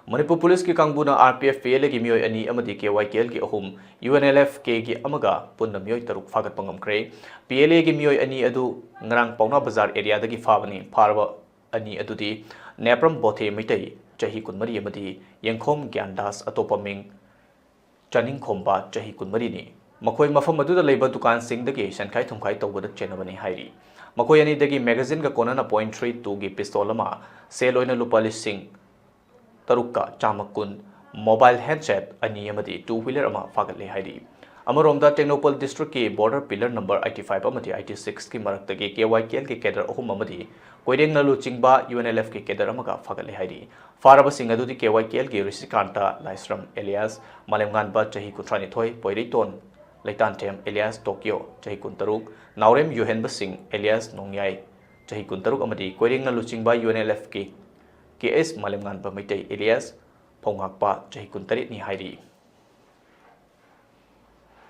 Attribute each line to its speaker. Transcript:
Speaker 1: Manipur Police ki kangbuna RPF PLA ki mioi ani amadi kykl ki ahum UNLF-K ki amaga punna mioi taruk fagatpa ngamkhre PLA ki mioi ani adu ngarang pauna bazar area dagi fabani farba ani adudi nepram bothe mitai chahi kunmari amadi yengkhom gyandas atopaming chaning khomba chahi kunmari ni makoi mafam aduda leiba dukan sing dagi sankhai thumkhai tawbada chenabani hairi makoi ani dagi magazine ga konana .32 gi pistol ama sale oina lupa lising Taruka Chamakun mobile handset ani amadi two-wheeler ama fagatle hairi amaromda Technopol district ki border pillar number 85 amadi 86 ki maraktagi kykl ki kedar ahum amadi koireng nalu chingba UNLF ki kedar amaga fagatle hairi faraba sing adudi kykl ki risikanta laisram alias malemganba chahi kutrani thoi poiriton Leitantem alias Tokyo chahi kuntaruk naurem Yohenba Singh alias Nongyai chahi kuntaruk amadi koireng nalu chingba UNLF ki KS Malemgan Pamitai Elias Pongakpa Chahi Kuntari ni Hairi